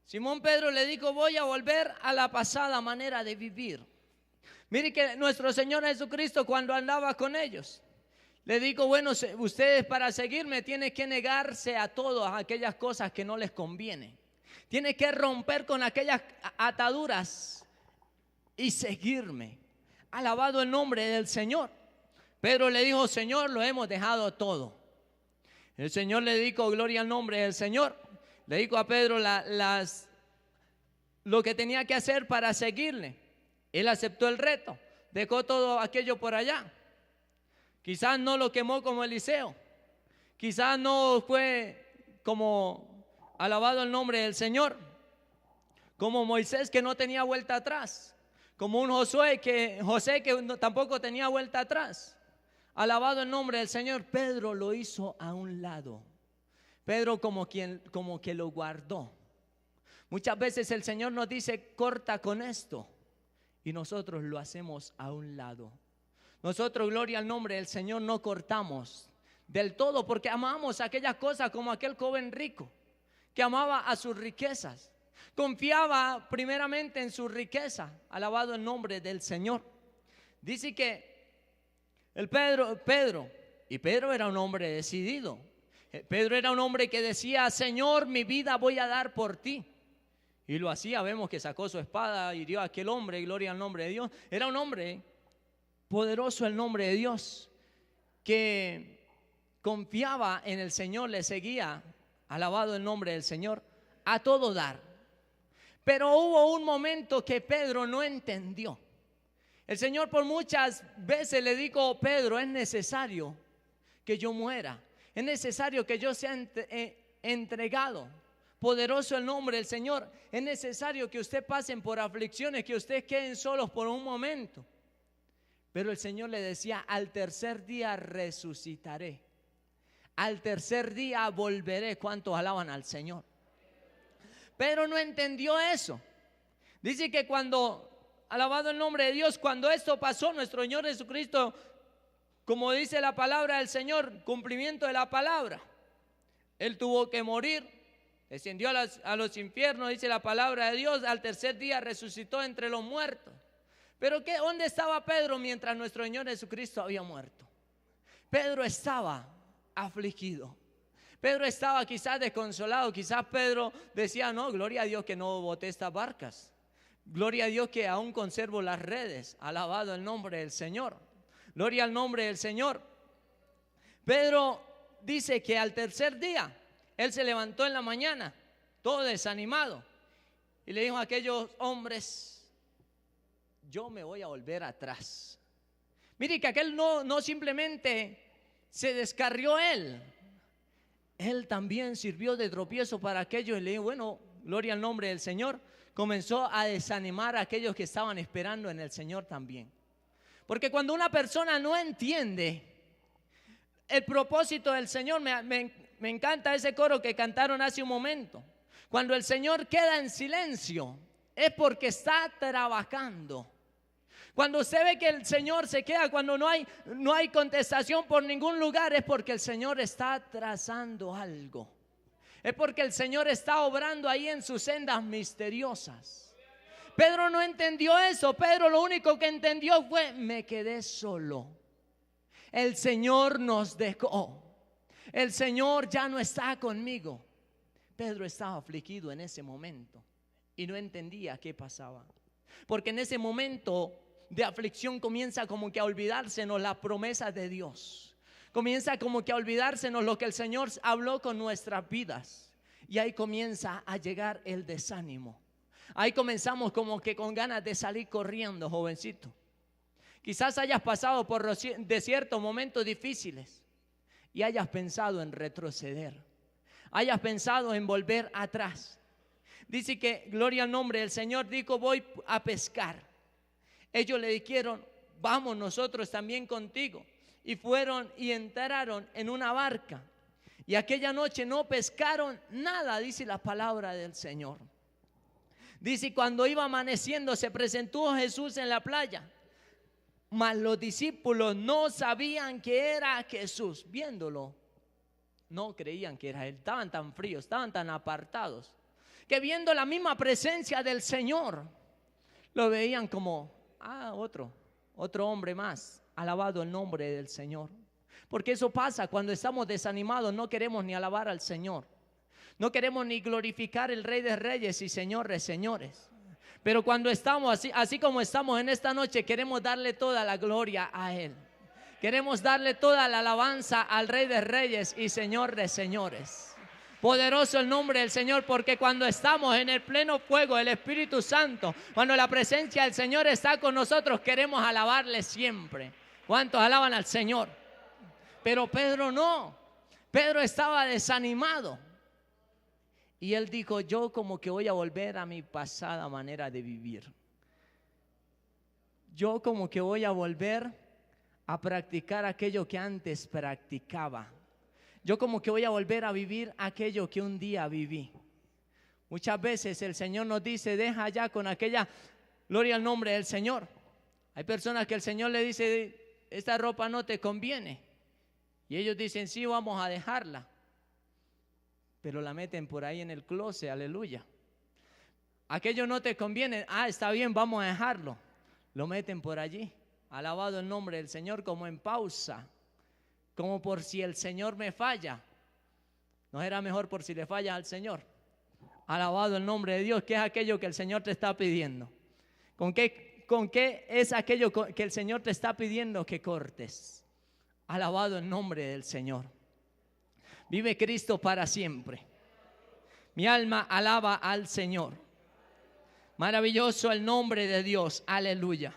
Simón Pedro le dijo: voy a volver a la pasada manera de vivir. Mire que nuestro Señor Jesucristo, cuando andaba con ellos, le dijo: bueno, ustedes para seguirme tienen que negarse a todas aquellas cosas que no les convienen. Tienen que romper con aquellas ataduras y seguirme. Alabado el nombre del Señor. Pedro le dijo: Señor, lo hemos dejado todo. El Señor le dijo, gloria al nombre del Señor. Le dijo a Pedro lo que tenía que hacer para seguirle. Él aceptó el reto, dejó todo aquello por allá. Quizás no lo quemó como Eliseo, quizás no fue como, alabado el nombre del Señor, como Moisés, que no tenía vuelta atrás, como un José que tampoco tenía vuelta atrás. Alabado el nombre del Señor. Pedro lo hizo a un lado. Pedro como que lo guardó. Muchas veces el Señor nos dice, corta con esto, y nosotros lo hacemos a un lado. Nosotros, gloria al nombre del Señor, no cortamos del todo, porque amamos aquellas cosas, como aquel joven rico que amaba a sus riquezas, confiaba primeramente en su riqueza. Alabado el nombre del Señor. Dice que Pedro era un hombre decidido. Pedro era un hombre que decía, Señor, mi vida voy a dar por ti. Y lo hacía. Vemos que sacó su espada, hirió a aquel hombre, gloria al nombre de Dios. Era un hombre poderoso, el nombre de Dios, que confiaba en el Señor, le seguía, alabado el nombre del Señor, a todo dar. Pero hubo un momento que Pedro no entendió. El Señor por muchas veces le dijo, Pedro, es necesario que yo muera, es necesario que yo sea entregado. Poderoso el nombre del Señor. Es necesario que usted pasen por aflicciones, que ustedes queden solos por un momento. Pero el Señor le decía, al tercer día resucitaré, al tercer día volveré. ¿Cuántos alaban al Señor? Pedro no entendió eso. Dice que cuando, alabado el nombre de Dios, cuando esto pasó, nuestro Señor Jesucristo, como dice la palabra del Señor, cumplimiento de la palabra, Él tuvo que morir, descendió a los infiernos, dice la palabra de Dios, al tercer día resucitó entre los muertos. Pero ¿dónde estaba Pedro mientras nuestro Señor Jesucristo había muerto? Pedro estaba afligido. Pedro estaba quizás desconsolado. Quizás Pedro decía, no, gloria a Dios que no boté estas barcas. Gloria a Dios que aún conservo las redes. Alabado el nombre del Señor. Gloria al nombre del Señor. Pedro dice que al tercer día, él se levantó en la mañana, todo desanimado, y le dijo a aquellos hombres, yo me voy a volver atrás. Mire que aquel no simplemente se descarrió él también sirvió de tropiezo para aquellos. Y le dijo, bueno, gloria al nombre del Señor. Comenzó a desanimar a aquellos que estaban esperando en el Señor también. Porque cuando una persona no entiende el propósito del Señor, me encanta ese coro que cantaron hace un momento. Cuando el Señor queda en silencio, es porque está trabajando. Cuando usted ve que el Señor se queda, cuando no hay contestación por ningún lugar, es porque el Señor está trazando algo. Es porque el Señor está obrando ahí en sus sendas misteriosas. Pedro no entendió eso. Pedro lo único que entendió fue, me quedé solo. El Señor nos dejó. El Señor ya no está conmigo. Pedro estaba afligido en ese momento y no entendía qué pasaba. Porque en ese momento de aflicción comienza como que a olvidársenos las promesas de Dios. Comienza como que a olvidársenos lo que el Señor habló con nuestras vidas. Y ahí comienza a llegar el desánimo. Ahí comenzamos como que con ganas de salir corriendo, jovencito. Quizás hayas pasado por ciertos momentos difíciles y hayas pensado en retroceder, hayas pensado en volver atrás. Dice que, gloria al nombre del Señor, dijo, voy a pescar. Ellos le dijeron, vamos nosotros también contigo. Y fueron y entraron en una barca. Y aquella noche no pescaron nada, dice la palabra del Señor. Dice, cuando iba amaneciendo se presentó Jesús en la playa. Mas los discípulos no sabían que era Jesús. Viéndolo, no creían que era Él. Estaban tan fríos, estaban tan apartados, que viendo la misma presencia del Señor, lo veían como, otro hombre más. Alabado el nombre del Señor. Porque eso pasa cuando estamos desanimados. No queremos ni alabar al Señor. No queremos ni glorificar el Rey de Reyes y Señor de Señores. Pero cuando estamos así como estamos en esta noche, queremos darle toda la gloria a Él. Queremos darle toda la alabanza al Rey de Reyes y Señor de Señores. Poderoso el nombre del Señor, porque cuando estamos en el pleno fuego del Espíritu Santo, cuando la presencia del Señor está con nosotros, queremos alabarle siempre. ¿Cuántos alaban al Señor? Pero Pedro no. Pedro estaba desanimado. Y él dijo, yo como que voy a volver a mi pasada manera de vivir. Yo como que voy a volver a practicar aquello que antes practicaba. Yo como que voy a volver a vivir aquello que un día viví. Muchas veces el Señor nos dice, deja ya con aquella, gloria al nombre del Señor. Hay personas que el Señor le dice, esta ropa no te conviene. Y ellos dicen, sí, vamos a dejarla. Pero la meten por ahí en el closet, aleluya. Aquello no te conviene, está bien, vamos a dejarlo. Lo meten por allí. Alabado el nombre del Señor, como en pausa, como por si el Señor me falla. ¿No era mejor por si le falla al Señor? Alabado el nombre de Dios, ¿qué es aquello que el Señor te está pidiendo? ¿Con qué es aquello que el Señor te está pidiendo que cortes? Alabado el nombre del Señor. Vive Cristo para siempre. Mi alma alaba al Señor. Maravilloso el nombre de Dios, aleluya.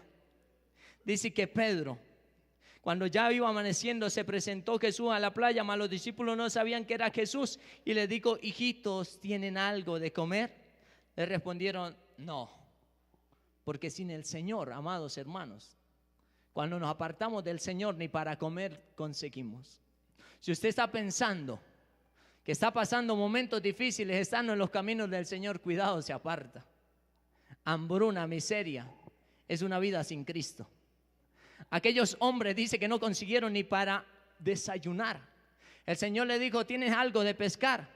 Dice que Pedro, cuando ya iba amaneciendo, se presentó Jesús a la playa, mas los discípulos no sabían que era Jesús, y le dijo, hijitos, ¿tienen algo de comer? Le respondieron, no, porque sin el Señor, amados hermanos, cuando nos apartamos del Señor, ni para comer conseguimos. Si usted está pensando que está pasando momentos difíciles, estando en los caminos del Señor, cuidado, se aparta. Hambruna, miseria, es una vida sin Cristo. Aquellos hombres dice que no consiguieron ni para desayunar. El Señor le dijo, ¿tienes algo de pescar?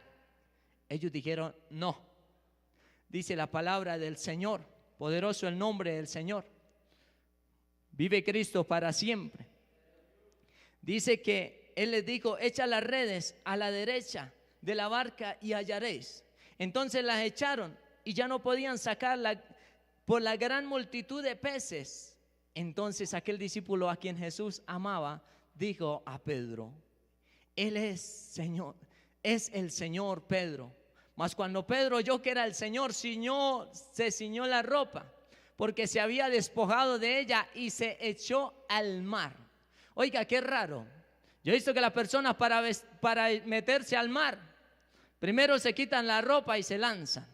Ellos dijeron, no. Dice la palabra del Señor, poderoso el nombre del Señor. Vive Cristo para siempre. Dice que Él les dijo, echa las redes a la derecha de la barca y hallaréis. Entonces las echaron y ya no podían sacarla por la gran multitud de peces. Entonces aquel discípulo a quien Jesús amaba dijo a Pedro, Él es Señor, es el Señor Pedro. Mas cuando Pedro oyó que era el Señor, se ciñó la ropa, porque se había despojado de ella y se echó al mar. Oiga, qué raro. Yo he visto que las personas para meterse al mar, primero se quitan la ropa y se lanzan.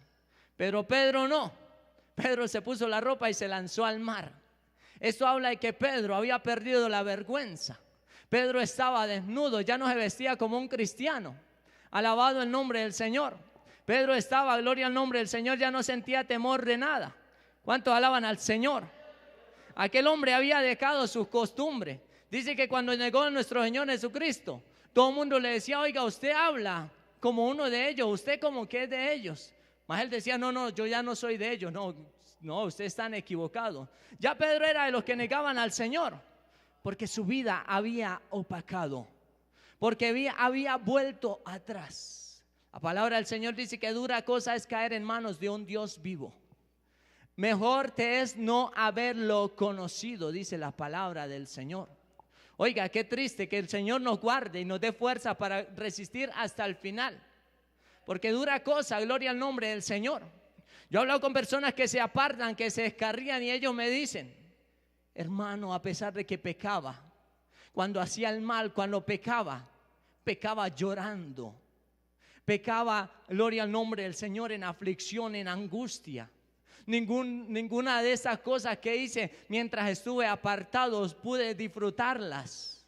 Pero Pedro no. Pedro se puso la ropa y se lanzó al mar. Esto habla de que Pedro había perdido la vergüenza. Pedro estaba desnudo, ya no se vestía como un cristiano. Alabado el nombre del Señor. Pedro estaba, gloria al nombre del Señor, ya no sentía temor de nada. ¿Cuántos alaban al Señor? Aquel hombre había dejado sus costumbres. Dice que cuando negó a nuestro Señor Jesucristo, todo el mundo le decía, oiga, usted habla como uno de ellos, usted como que es de ellos. Mas él decía, no, yo ya no soy de ellos, no, ustedes están equivocados. Ya Pedro era de los que negaban al Señor, porque su vida había opacado, porque había vuelto atrás. La palabra del Señor dice que dura cosa es caer en manos de un Dios vivo. Mejor te es no haberlo conocido, dice la palabra del Señor. Oiga, qué triste que el Señor nos guarde y nos dé fuerza para resistir hasta el final, porque dura cosa, gloria al nombre del Señor. Yo he hablado con personas que se apartan, que se descarrían, y ellos me dicen, hermano, a pesar de que pecaba, cuando hacía el mal, cuando pecaba llorando, pecaba, gloria al nombre del Señor, en aflicción, en angustia. Ninguna de esas cosas que hice mientras estuve apartado pude disfrutarlas,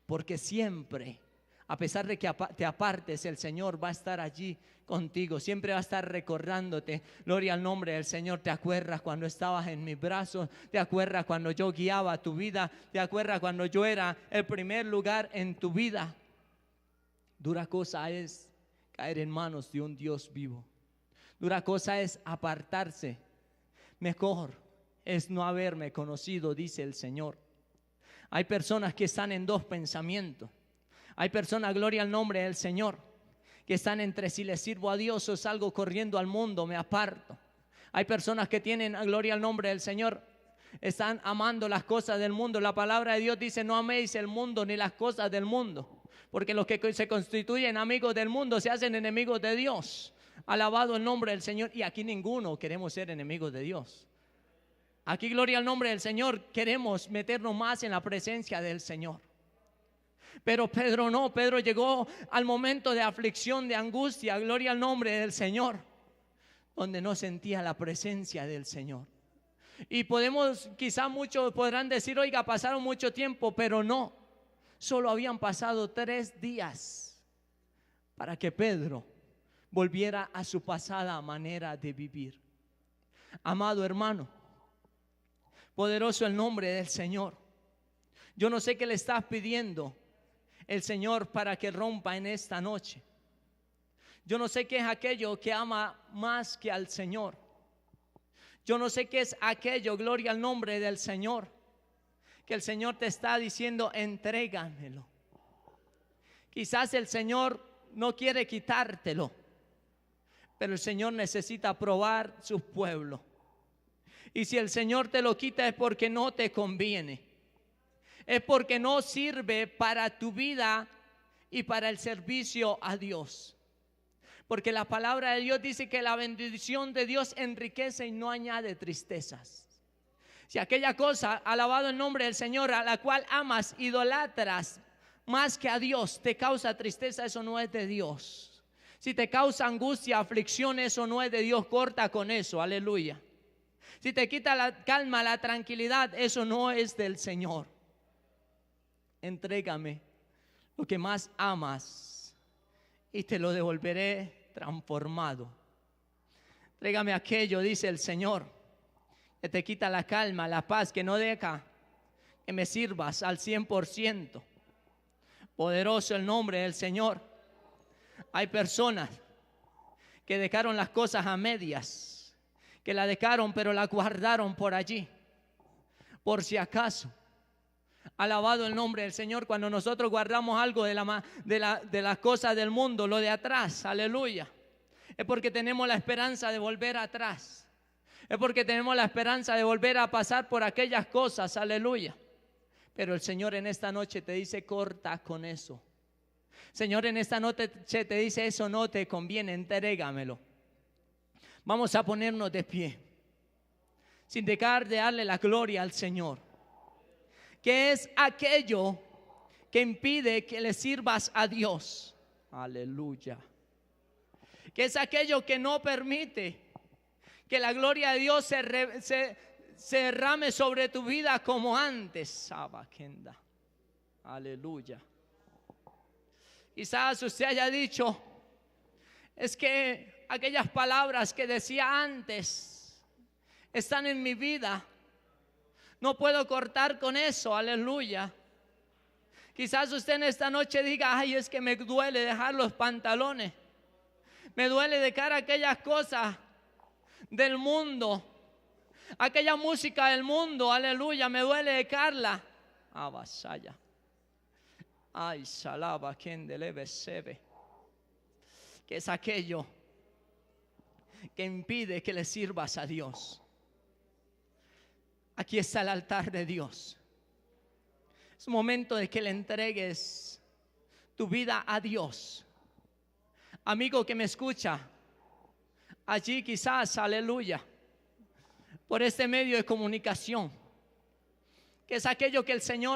porque siempre, a pesar de que te apartes, el Señor va a estar allí contigo, siempre va a estar recordándote. Gloria al nombre del Señor. ¿Te acuerdas cuando estabas en mis brazos? ¿Te acuerdas cuando yo guiaba tu vida? ¿Te acuerdas cuando yo era el primer lugar en tu vida? Dura cosa es caer en manos de un Dios vivo. Dura cosa es apartarse. Mejor es no haberme conocido, dice el Señor. Hay personas que están en dos pensamientos. Hay personas, gloria al nombre del Señor, que están entre si le sirvo a Dios o salgo corriendo al mundo, me aparto. Hay personas que tienen, gloria al nombre del Señor, Están amando las cosas del mundo. La palabra de Dios dice: no améis el mundo ni las cosas del mundo, porque los que se constituyen amigos del mundo se hacen enemigos de Dios. Alabado el nombre del Señor. Y aquí ninguno queremos ser enemigos de Dios. Aquí, gloria al nombre del Señor, queremos meternos más en la presencia del Señor. Pero Pedro no. Pedro llegó al momento de aflicción, de angustia, gloria al nombre del Señor, donde no sentía la presencia del Señor. Y quizá muchos podrán decir: oiga, pasaron mucho tiempo, pero no. Solo habían pasado 3 días para que Pedro volviera a su pasada manera de vivir. Amado hermano, poderoso el nombre del Señor. Yo no sé qué le estás pidiendo el Señor para que rompa en esta noche. Yo no sé qué es aquello que ama más que al Señor. Yo no sé qué es aquello, gloria al nombre del Señor, que el Señor te está diciendo: entrégamelo. Quizás el Señor no quiere quitártelo, pero el Señor necesita probar su pueblo. Y si el Señor te lo quita es porque no te conviene, es porque no sirve para tu vida y para el servicio a Dios. Porque la palabra de Dios dice que la bendición de Dios enriquece y no añade tristezas. Si aquella cosa, alabado el nombre del Señor, a la cual amas, idolatras más que a Dios, te causa tristeza, eso no es de Dios. Si te causa angustia, aflicción, eso no es de Dios. Corta con eso, aleluya. Si te quita la calma, la tranquilidad, eso no es del Señor. Entrégame lo que más amas y te lo devolveré transformado. Entrégame aquello, dice el Señor, que te quita la calma, la paz, que no deja que me sirvas al 100%. Poderoso el nombre del Señor. Hay personas que dejaron las cosas a medias, que la dejaron pero la guardaron por allí, por si acaso. Alabado el nombre del Señor. Cuando nosotros guardamos algo de las cosas del mundo, lo de atrás, aleluya, es porque tenemos la esperanza de volver atrás. Es porque tenemos la esperanza de volver a pasar por aquellas cosas, aleluya. Pero el Señor en esta noche te dice: corta con eso. Señor en esta noche te dice: eso no te conviene, entrégamelo. Vamos a ponernos de pie, sin dejar de darle la gloria al Señor. ¿Qué es aquello que impide que le sirvas a Dios? Aleluya. ¿Qué es aquello que no permite que la gloria de Dios se derrame sobre tu vida como antes? Sabakenda. Aleluya. Quizás usted haya dicho: es que aquellas palabras que decía antes están en mi vida, no puedo cortar con eso, aleluya. Quizás usted en esta noche diga: ay, es que me duele dejar los pantalones, me duele dejar aquellas cosas del mundo, aquella música del mundo, aleluya, me duele dejarla. Abasaya. Ay, salaba quien delebe sebe. Que es aquello que impide que le sirvas a Dios. Aquí está el altar de Dios. Es momento de que le entregues tu vida a Dios. Amigo que me escucha, allí quizás, aleluya, por este medio de comunicación, que es aquello que el Señor